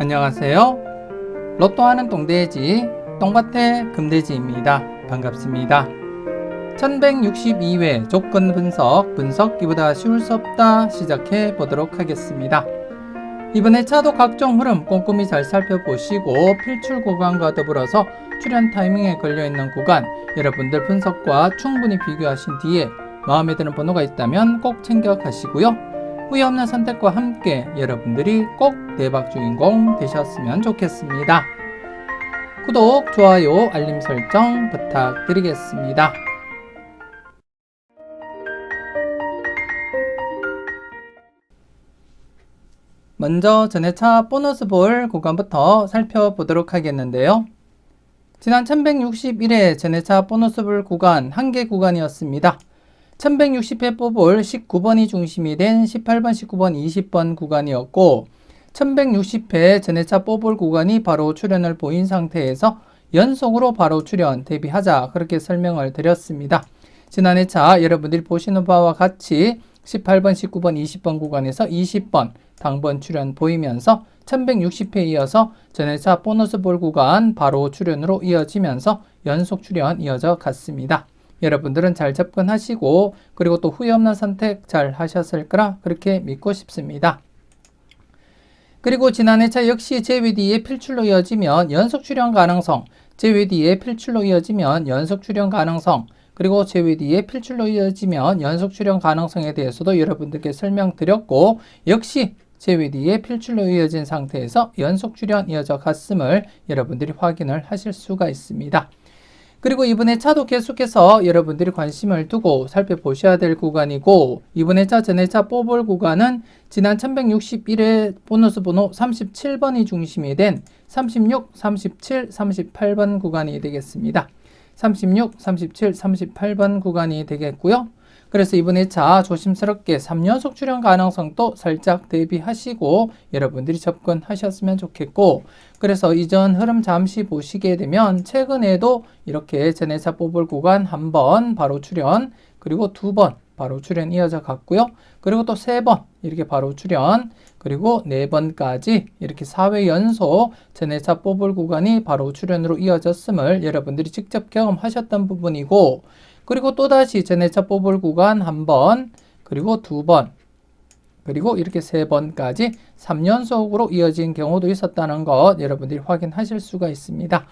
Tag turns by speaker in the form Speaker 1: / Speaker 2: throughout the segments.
Speaker 1: 안녕하세요. 로또하는 똥돼지 똥밭의 금돼지입니다. 반갑습니다. 1162회 조건 분석기보다 쉬울 수 없다 시작해 보도록 하겠습니다. 이번에 차도 각종 흐름 꼼꼼히 잘 살펴보시고 필출 구간과 더불어서 출현 타이밍에 걸려있는 구간 여러분들 분석과 충분히 비교하신 뒤에 마음에 드는 번호가 있다면 꼭 챙겨 가시고요. 후회 없는 선택과 함께 여러분들이 꼭 대박 주인공 되셨으면 좋겠습니다. 구독, 좋아요, 알림 설정 부탁드리겠습니다. 먼저 전회차 보너스 볼 구간부터 살펴보도록 하겠는데요. 지난 1161회 전회차 보너스 볼 구간 한 개 구간이었습니다. 1160회 뽑을 19번이 중심이 된 18번, 19번, 20번 구간이었고 1160회 전회차 뽑을 구간이 바로 출현을 보인 상태에서 연속으로 바로 출현 대비하자 그렇게 설명을 드렸습니다. 지난 회차 여러분들이 보시는 바와 같이 18번, 19번, 20번 구간에서 20번 당번 출현 보이면서 1160회에 이어서 전회차 보너스 볼 구간 바로 출현으로 이어지면서 연속 출현 이어져 갔습니다. 여러분들은 잘 접근하시고 그리고 또 후회 없는 선택 잘 하셨을 거라 그렇게 믿고 싶습니다. 그리고 지난 회차 역시 제외 뒤에 필출로 이어지면 연속 출현 가능성, 제외 뒤에 필출로 이어지면 연속 출현 가능성, 그리고 제외 뒤에 필출로 이어지면 연속 출현 가능성에 대해서도 여러분들께 설명드렸고 역시 제외 뒤에 필출로 이어진 상태에서 연속 출현 이어져 갔음을 여러분들이 확인을 하실 수가 있습니다. 그리고 이번에 차도 계속해서 여러분들이 관심을 두고 살펴보셔야 될 구간이고 이번에 차 전회차 뽑을 구간은 지난 1161회 보너스 번호 37번이 중심이 된 36, 37, 38번 구간이 되겠습니다. 36, 37, 38번 구간이 되겠고요. 그래서 이번에 차 조심스럽게 3연속 출현 가능성도 살짝 대비하시고 여러분들이 접근하셨으면 좋겠고 그래서 이전 흐름 잠시 보시게 되면 최근에도 이렇게 전회차 뽑을 구간 한 번 바로 출현 그리고 두 번 바로 출현 이어져 갔고요. 그리고 또 세 번 이렇게 바로 출현 그리고 네 번까지 이렇게 4회 연속 전회차 뽑을 구간이 바로 출현으로 이어졌음을 여러분들이 직접 경험하셨던 부분이고 그리고 또다시 전회차 뽑을 구간 한 번, 그리고 두 번, 그리고 이렇게 세 번까지 3연속으로 이어진 경우도 있었다는 것 여러분들이 확인하실 수가 있습니다.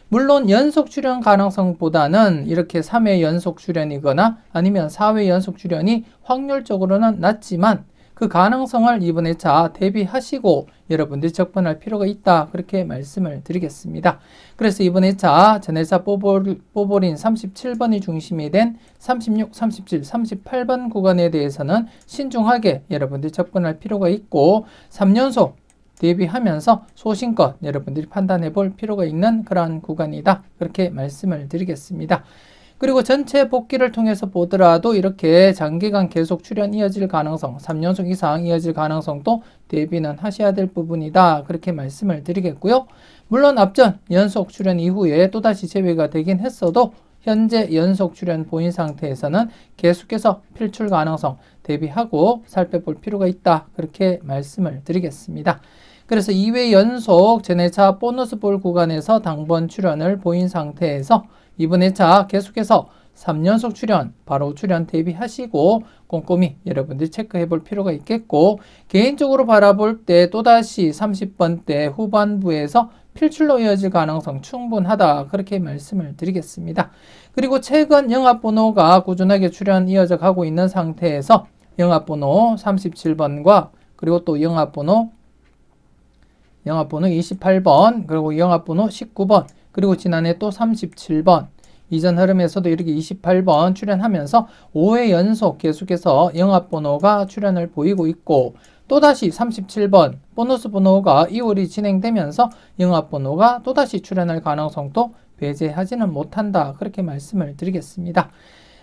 Speaker 1: 물론 연속 출현 가능성보다는 이렇게 3회 연속 출현이거나 아니면 4회 연속 출현이 확률적으로는 낮지만 그 가능성을 이번 회차 대비하시고 여러분들이 접근할 필요가 있다 그렇게 말씀을 드리겠습니다. 그래서 이번 회차 전회차 뽑을인 37번이 중심이 된 36, 37, 38번 구간에 대해서는 신중하게 여러분들이 접근할 필요가 있고 3연속 대비하면서 소신껏 여러분들이 판단해 볼 필요가 있는 그러한 구간이다 그렇게 말씀을 드리겠습니다. 그리고 전체 복귀를 통해서 보더라도 이렇게 장기간 계속 출현 이어질 가능성 3연속 이상 이어질 가능성도 대비는 하셔야 될 부분이다 그렇게 말씀을 드리겠고요. 물론 앞전 연속 출현 이후에 또다시 제외가 되긴 했어도 현재 연속 출현 보인 상태에서는 계속해서 필출 가능성 대비하고 살펴볼 필요가 있다 그렇게 말씀을 드리겠습니다. 그래서 2회 연속 전회차 보너스 볼 구간에서 당번 출현을 보인 상태에서 이번 회차 계속해서 3연속 출현, 바로 출현 대비하시고 꼼꼼히 여러분들이 체크해 볼 필요가 있겠고 개인적으로 바라볼 때 또다시 30번대 후반부에서 필출로 이어질 가능성 충분하다 그렇게 말씀을 드리겠습니다. 그리고 최근 영합번호가 꾸준하게 출현 이어져 가고 있는 상태에서 영합번호 37번과 그리고 또 영합번호 28번 그리고 영합번호 19번 그리고 지난해 또 37번 이전 흐름에서도 이렇게 28번 출현하면서 5회 연속 계속해서 영합번호가 출현을 보이고 있고 또다시 37번 보너스 번호가 2월이 진행되면서 영합번호가 또다시 출현할 가능성도 배제하지는 못한다 그렇게 말씀을 드리겠습니다.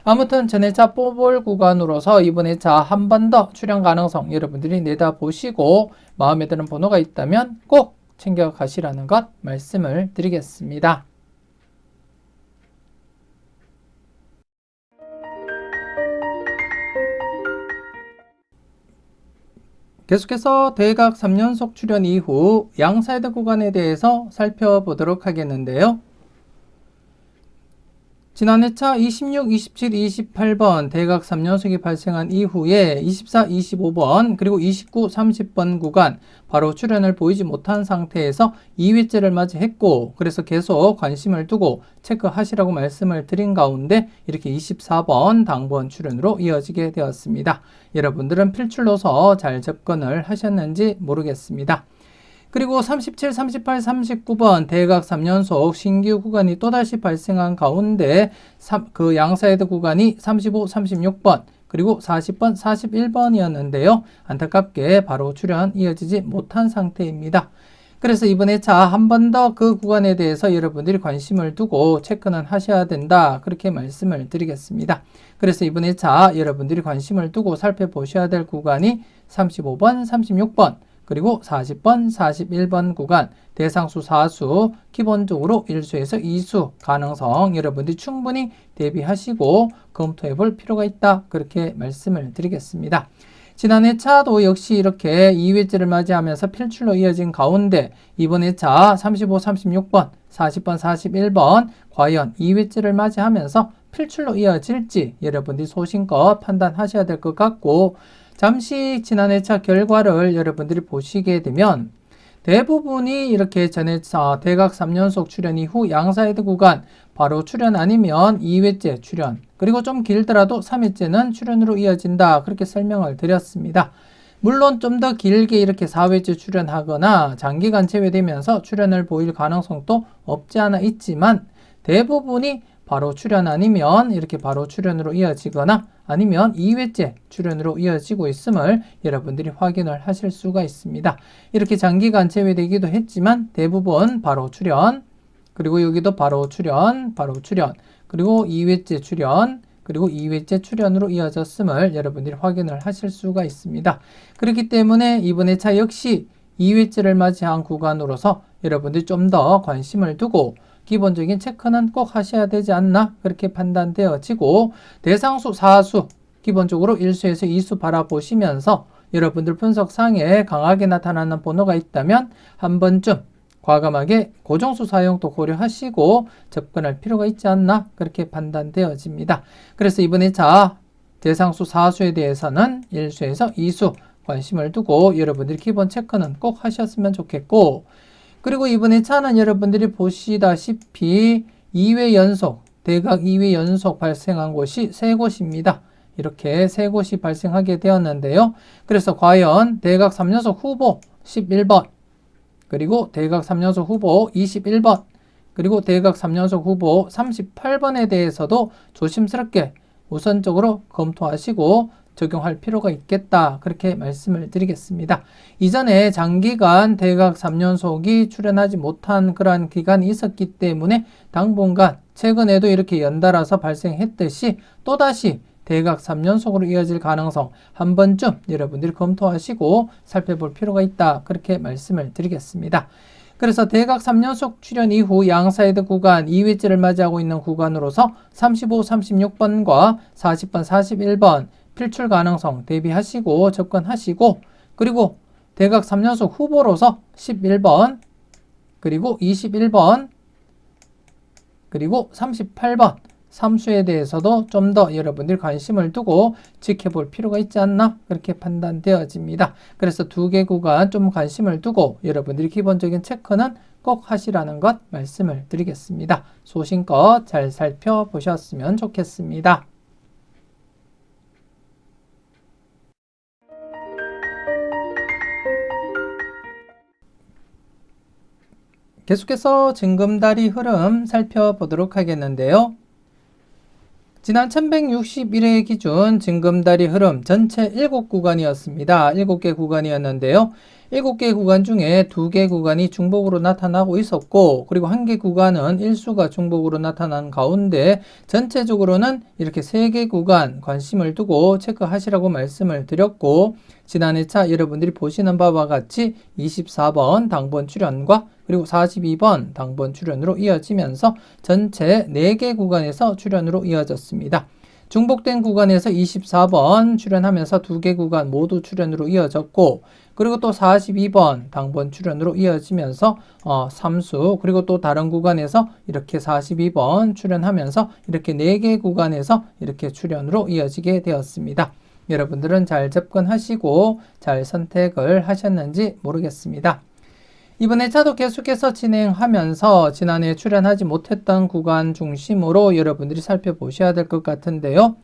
Speaker 1: 아무튼 전회차 뽑을 구간으로서 이번 회차 한 번 더 출현 가능성 여러분들이 내다보시고 마음에 드는 번호가 있다면 꼭 챙겨가시라는 것 말씀을 드리겠습니다. 계속해서 대각 3연속 출현 이후 양사이드 구간에 대해서 살펴보도록 하겠는데요. 지난 회차 26, 27, 28번 대각 3연속이 발생한 이후에 24, 25번 그리고 29, 30번 구간 바로 출현을 보이지 못한 상태에서 2회째를 맞이했고 그래서 계속 관심을 두고 체크하시라고 말씀을 드린 가운데 이렇게 24번 당번 출현으로 이어지게 되었습니다. 여러분들은 필출로서 잘 접근을 하셨는지 모르겠습니다. 그리고 37, 38, 39번 대각 3연속 신규 구간이 또다시 발생한 가운데 그 양사이드 구간이 35, 36번 그리고 40번, 41번이었는데요. 안타깝게 바로 출현 이어지지 못한 상태입니다. 그래서 이번 회차 한 번 더 그 구간에 대해서 여러분들이 관심을 두고 체크는 하셔야 된다. 그렇게 말씀을 드리겠습니다. 그래서 이번 회차 여러분들이 관심을 두고 살펴보셔야 될 구간이 35번, 36번 그리고 40번, 41번 구간 대상수 4수 기본적으로 1수에서 2수 가능성 여러분들이 충분히 대비하시고 검토해 볼 필요가 있다. 그렇게 말씀을 드리겠습니다. 지난 회차도 역시 이렇게 2회째를 맞이하면서 필출로 이어진 가운데 이번 회차 35, 36번, 40번, 41번 과연 2회째를 맞이하면서 필출로 이어질지 여러분들이 소신껏 판단하셔야 될 것 같고 잠시 지난 회차 결과를 여러분들이 보시게 되면 대부분이 이렇게 전회차 대각 3연속 출현 이후 양사이드 구간 바로 출현 아니면 2회째 출현 그리고 좀 길더라도 3회째는 출현으로 이어진다 그렇게 설명을 드렸습니다. 물론 좀 더 길게 이렇게 4회째 출현하거나 장기간 제외되면서 출현을 보일 가능성도 없지 않아 있지만 대부분이 바로 출현 아니면 이렇게 바로 출현으로 이어지거나 아니면 2회째 출현으로 이어지고 있음을 여러분들이 확인을 하실 수가 있습니다. 이렇게 장기간 제외되기도 했지만 대부분 바로 출현 그리고 여기도 바로 출현 그리고 2회째 출현 그리고 2회째 출현으로 이어졌음을 여러분들이 확인을 하실 수가 있습니다. 그렇기 때문에 이번 회차 역시 2회째를 맞이한 구간으로서 여러분들이 좀 더 관심을 두고 기본적인 체크는 꼭 하셔야 되지 않나 그렇게 판단되어지고 대상수 4수 기본적으로 1수에서 2수 바라보시면서 여러분들 분석상에 강하게 나타나는 번호가 있다면 한 번쯤 과감하게 고정수 사용도 고려하시고 접근할 필요가 있지 않나 그렇게 판단되어집니다. 그래서 이번 회차 대상수 4수에 대해서는 1수에서 2수 관심을 두고 여러분들이 기본 체크는 꼭 하셨으면 좋겠고 그리고 이번 회차는 여러분들이 보시다시피 2회 연속, 대각 2회 연속 발생한 곳이 3곳입니다. 이렇게 3곳이 발생하게 되었는데요. 그래서 과연 대각 3연속 후보 11번, 그리고 대각 3연속 후보 21번, 그리고 대각 3연속 후보 38번에 대해서도 조심스럽게 우선적으로 검토하시고 적용할 필요가 있겠다. 그렇게 말씀을 드리겠습니다. 이전에 장기간 대각 3연속이 출현하지 못한 그러한 기간이 있었기 때문에 당분간 최근에도 이렇게 연달아서 발생했듯이 또다시 대각 3연속으로 이어질 가능성 한 번쯤 여러분들이 검토하시고 살펴볼 필요가 있다. 그렇게 말씀을 드리겠습니다. 그래서 대각 3연속 출현 이후 양사이드 구간 2회째를 맞이하고 있는 구간으로서 35, 36번과 40번, 41번 필출 가능성 대비하시고 접근하시고 그리고 대각 3연속 후보로서 11번 그리고 21번 그리고 38번 3수에 대해서도 좀 더 여러분들 관심을 두고 지켜볼 필요가 있지 않나 그렇게 판단되어집니다. 그래서 두 개 구간 좀 관심을 두고 여러분들이 기본적인 체크는 꼭 하시라는 것 말씀을 드리겠습니다. 소신껏 잘 살펴보셨으면 좋겠습니다. 계속해서 징검다리 흐름 살펴보도록 하겠는데요. 지난 1161회 기준 징검다리 흐름 전체 7구간이었습니다. 7개 구간이었는데요. 7개 구간 중에 2개 구간이 중복으로 나타나고 있었고 그리고 1개 구간은 일수가 중복으로 나타난 가운데 전체적으로는 이렇게 3개 구간 관심을 두고 체크하시라고 말씀을 드렸고 지난 회차 여러분들이 보시는 바와 같이 24번 당번 출현과 그리고 42번 당번 출현으로 이어지면서 전체 4개 구간에서 출현으로 이어졌습니다. 중복된 구간에서 24번 출현하면서 2개 구간 모두 출현으로 이어졌고, 그리고 또 42번 당번 출현으로 이어지면서 3수, 그리고 또 다른 구간에서 이렇게 42번 출현하면서 이렇게 4개 구간에서 이렇게 출현으로 이어지게 되었습니다. 여러분들은 잘 접근하시고 잘 선택을 하셨는지 모르겠습니다. 이번 회차도 계속해서 진행하면서 지난해 출연하지 못했던 구간 중심으로 여러분들이 살펴보셔야 될 것 같은데요.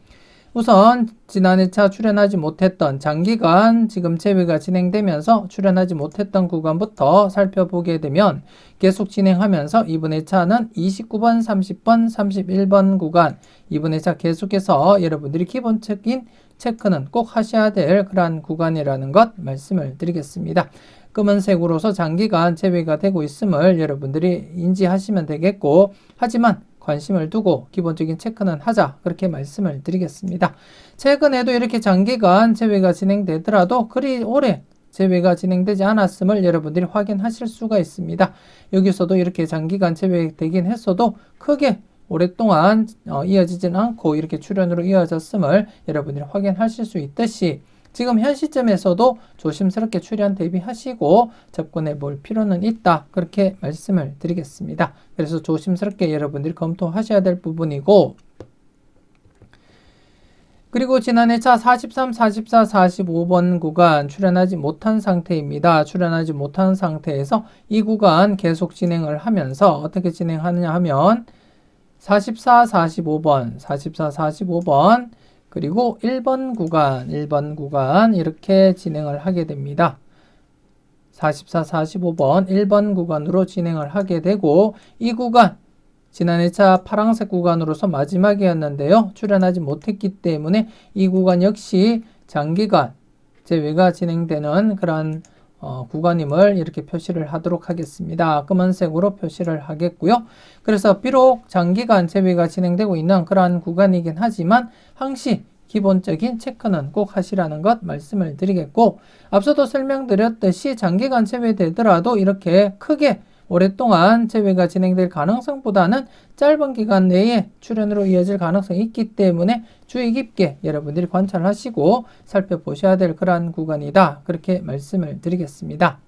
Speaker 1: 우선 지난 회차 출연하지 못했던 장기간 지금 제외가 진행되면서 출연하지 못했던 구간부터 살펴보게 되면 계속 진행하면서 이번 회차는 29번, 30번, 31번 구간, 이번 회차 계속해서 여러분들이 기본적인 체크는 꼭 하셔야 될 그러한 구간이라는 것 말씀을 드리겠습니다. 검은색으로서 장기간 제외가 되고 있음을 여러분들이 인지하시면 되겠고, 하지만 관심을 두고 기본적인 체크는 하자, 그렇게 말씀을 드리겠습니다. 최근에도 이렇게 장기간 제외가 진행되더라도 그리 오래 제외가 진행되지 않았음을 여러분들이 확인하실 수가 있습니다. 여기서도 이렇게 장기간 제외되긴 했어도 크게 오랫동안 이어지진 않고 이렇게 출현으로 이어졌음을 여러분들이 확인하실 수 있듯이, 지금 현 시점에서도 조심스럽게 출현 대비하시고 접근해 볼 필요는 있다, 그렇게 말씀을 드리겠습니다. 그래서 조심스럽게 여러분들이 검토하셔야 될 부분이고, 그리고 지난 회차 43, 44, 45번 구간 출현하지 못한 상태입니다. 출현하지 못한 상태에서 이 구간 계속 진행을 하면서 어떻게 진행하느냐 하면 44, 45번, 44, 45번, 그리고 1번 구간 이렇게 진행을 하게 됩니다. 44, 45번 1번 구간으로 진행을 하게 되고, 이 구간 지난 회차 파란색 구간으로서 마지막이었는데요. 출연하지 못했기 때문에 이 구간 역시 장기간 제외가 진행되는 그런 구간임을 이렇게 표시를 하도록 하겠습니다. 검은색으로 표시를 하겠고요. 그래서 비록 장기간 제외가 진행되고 있는 그러한 구간이긴 하지만 항시 기본적인 체크는 꼭 하시라는 것 말씀을 드리겠고, 앞서도 설명드렸듯이 장기간 제외되더라도 이렇게 크게 오랫동안 제외가 진행될 가능성보다는 짧은 기간 내에 출현으로 이어질 가능성이 있기 때문에 주의 깊게 여러분들이 관찰하시고 살펴보셔야 될 그러한 구간이다, 그렇게 말씀을 드리겠습니다.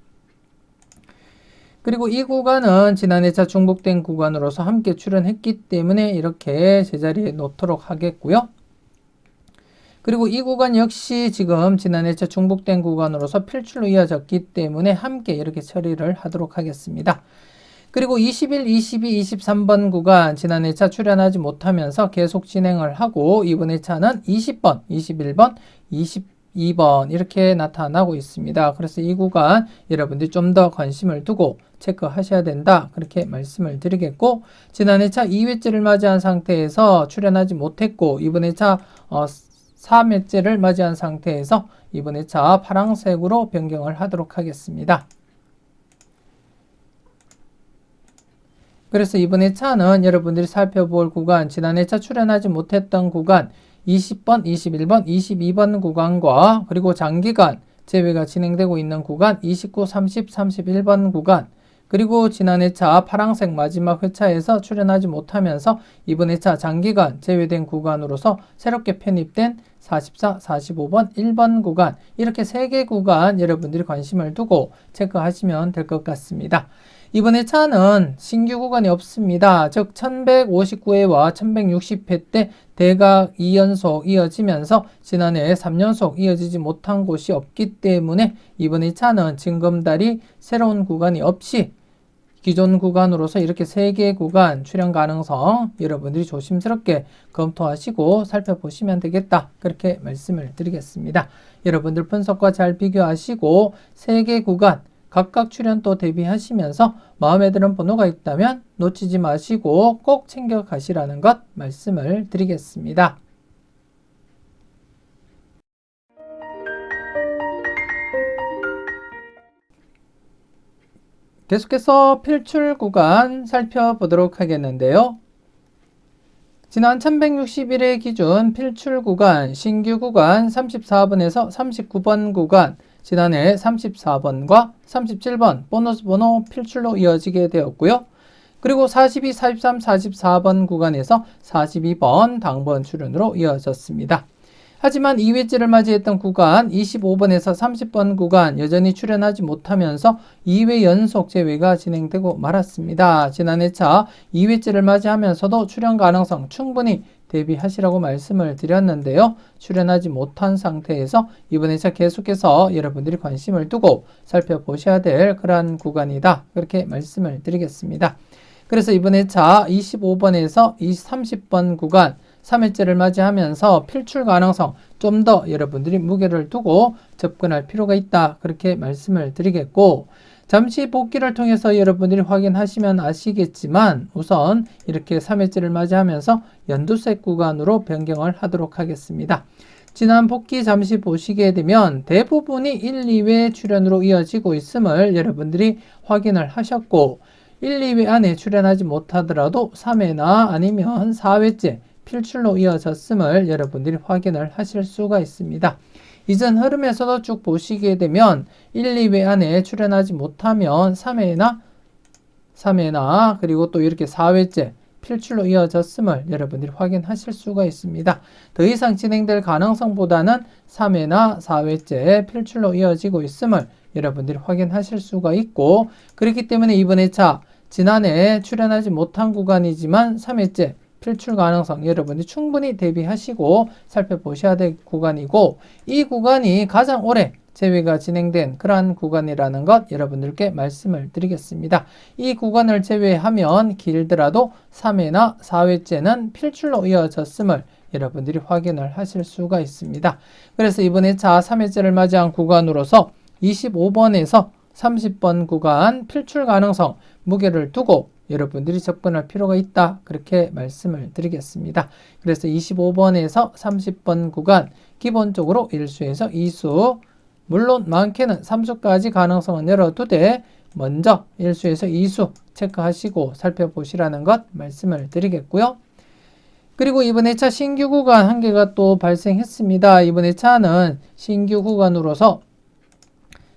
Speaker 1: 그리고 이 구간은 지난 회차 중복된 구간으로서 함께 출현했기 때문에 이렇게 제자리에 놓도록 하겠고요. 그리고 이 구간 역시 지금 지난 회차 중복된 구간으로서 필출로 이어졌기 때문에 함께 이렇게 처리를 하도록 하겠습니다. 그리고 21, 22, 23번 구간 지난 회차 출연하지 못하면서 계속 진행을 하고, 이번 회차는 20번, 21번, 22번 이렇게 나타나고 있습니다. 그래서 이 구간 여러분들이 좀 더 관심을 두고 체크하셔야 된다, 그렇게 말씀을 드리겠고, 지난 회차 2회째를 맞이한 상태에서 출연하지 못했고 이번 회차 3회째를 맞이한 상태에서 이번 회차 파란색으로 변경을 하도록 하겠습니다. 그래서 이번 회차는 여러분들이 살펴볼 구간, 지난 회차 출연하지 못했던 구간 20번, 21번, 22번 구간과, 그리고 장기간 제외가 진행되고 있는 구간 29, 30, 31번 구간, 그리고 지난 회차 파란색 마지막 회차에서 출연하지 못하면서 이번 회차 장기간 제외된 구간으로서 새롭게 편입된 44, 45번 1번 구간, 이렇게 3개 구간 여러분들이 관심을 두고 체크하시면 될 것 같습니다. 이번 회차는 신규 구간이 없습니다. 즉 1159회와 1160회 때 대각 2연속 이어지면서 지난해 3연속 이어지지 못한 곳이 없기 때문에 이번 회차는 징검다리 새로운 구간이 없이 기존 구간으로서 이렇게 3개 구간 출현 가능성 여러분들이 조심스럽게 검토하시고 살펴보시면 되겠다, 그렇게 말씀을 드리겠습니다. 여러분들 분석과 잘 비교하시고 3개 구간 각각 출현도 대비하시면서 마음에 드는 번호가 있다면 놓치지 마시고 꼭 챙겨 가시라는 것 말씀을 드리겠습니다. 계속해서 필출 구간 살펴보도록 하겠는데요. 지난 1161회 기준 필출 구간, 신규 구간 34번에서 39번 구간, 지난해 34번과 37번 보너스 번호 필출로 이어지게 되었고요. 그리고 42, 43, 44번 구간에서 42번 당번 출현으로 이어졌습니다. 하지만 2회째를 맞이했던 구간 25번에서 30번 구간 여전히 출현하지 못하면서 2회 연속 제외가 진행되고 말았습니다. 지난 회차 2회째를 맞이하면서도 출현 가능성 충분히 대비하시라고 말씀을 드렸는데요. 출현하지 못한 상태에서 이번 회차 계속해서 여러분들이 관심을 두고 살펴보셔야 될 그러한 구간이다. 그렇게 말씀을 드리겠습니다. 그래서 이번 회차 25번에서 30번 구간 3회째를 맞이하면서 필출 가능성 좀 더 여러분들이 무게를 두고 접근할 필요가 있다. 그렇게 말씀을 드리겠고, 잠시 복기를 통해서 여러분들이 확인하시면 아시겠지만 우선 이렇게 3회째를 맞이하면서 연두색 구간으로 변경을 하도록 하겠습니다. 지난 복기 잠시 보시게 되면 대부분이 1, 2회 출현으로 이어지고 있음을 여러분들이 확인을 하셨고, 1, 2회 안에 출현하지 못하더라도 3회나 아니면 4회째 필출로 이어졌음을 여러분들이 확인을 하실 수가 있습니다. 이전 흐름에서도 쭉 보시게 되면 1, 2회 안에 출현하지 못하면 3회나 그리고 또 이렇게 4회째 필출로 이어졌음을 여러분들이 확인하실 수가 있습니다. 더 이상 진행될 가능성보다는 3회나 4회째 필출로 이어지고 있음을 여러분들이 확인하실 수가 있고, 그렇기 때문에 이번 회차 지난해 출현하지 못한 구간이지만 3회째 필출 가능성 여러분이 충분히 대비하시고 살펴보셔야 될 구간이고, 이 구간이 가장 오래 제외가 진행된 그러한 구간이라는 것 여러분들께 말씀을 드리겠습니다. 이 구간을 제외하면 길더라도 3회나 4회째는 필출로 이어졌음을 여러분들이 확인을 하실 수가 있습니다. 그래서 이번 회차 3회째를 맞이한 구간으로서 25번에서 30번 구간 필출 가능성 무게를 두고 여러분들이 접근할 필요가 있다. 그렇게 말씀을 드리겠습니다. 그래서 25번에서 30번 구간 기본적으로 1수에서 2수, 물론 많게는 3수까지 가능성은 열어두되 먼저 1수에서 2수 체크하시고 살펴보시라는 것 말씀을 드리겠고요. 그리고 이번 회차 신규 구간 한 개가 또 발생했습니다. 이번 회차는 신규 구간으로서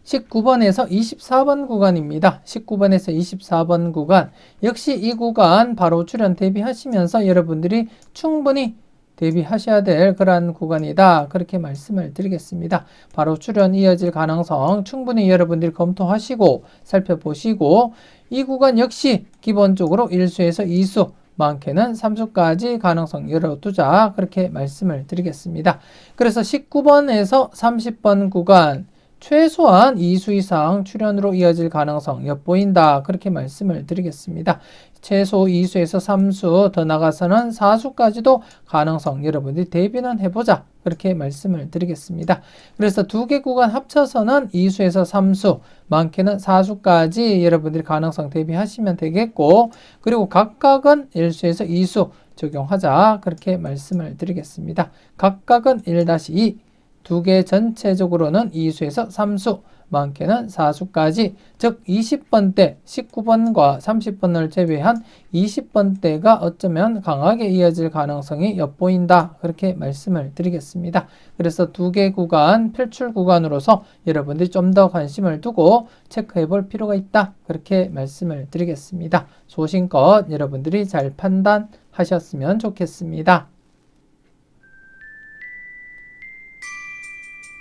Speaker 1: 19번에서 24번 구간입니다. 19번에서 24번 구간 역시 이 구간 바로 출현 대비하시면서 여러분들이 충분히 대비하셔야 될 그러한 구간이다. 그렇게 말씀을 드리겠습니다. 바로 출현 이어질 가능성 충분히 여러분들이 검토하시고 살펴보시고, 이 구간 역시 기본적으로 1수에서 2수 많게는 3수까지 가능성 열어두자. 그렇게 말씀을 드리겠습니다. 그래서 19번에서 30번 구간 최소한 2수 이상 출현으로 이어질 가능성 엿보인다. 그렇게 말씀을 드리겠습니다. 최소 2수에서 3수 더 나가서는 4수까지도 가능성 여러분들이 대비는 해보자. 그렇게 말씀을 드리겠습니다. 그래서 두 개 구간 합쳐서는 2수에서 3수 많게는 4수까지 여러분들이 가능성 대비하시면 되겠고, 그리고 각각은 1수에서 2수 적용하자. 그렇게 말씀을 드리겠습니다. 각각은 1-2 두 개 전체적으로는 2수에서 3수, 많게는 4수까지, 즉 20번대, 19번과 30번을 제외한 20번대가 어쩌면 강하게 이어질 가능성이 엿보인다. 그렇게 말씀을 드리겠습니다. 그래서 두 개 구간, 필출 구간으로서 여러분들이 좀 더 관심을 두고 체크해 볼 필요가 있다. 그렇게 말씀을 드리겠습니다. 소신껏 여러분들이 잘 판단하셨으면 좋겠습니다.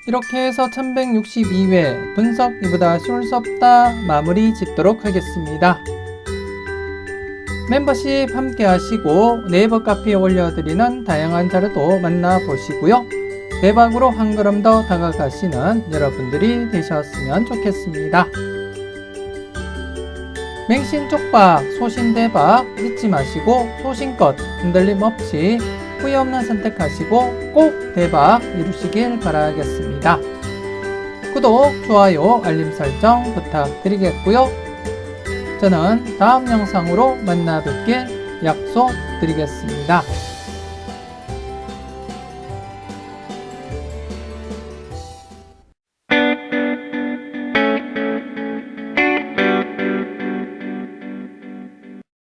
Speaker 1: 이렇게 해서 1162회 분석 이보다 쉬울 수 없다 마무리 짓도록 하겠습니다. 멤버십 함께 하시고 네이버 카페에 올려드리는 다양한 자료도 만나보시고요. 대박으로 한 걸음 더 다가가시는 여러분들이 되셨으면 좋겠습니다. 맹신 쪽박, 소신대박 잊지 마시고 소신껏 흔들림 없이 후회 없는 선택하시고 꼭 대박 이루시길 바라겠습니다. 구독, 좋아요, 알림 설정 부탁드리겠고요. 저는 다음 영상으로 만나 뵙길 약속드리겠습니다.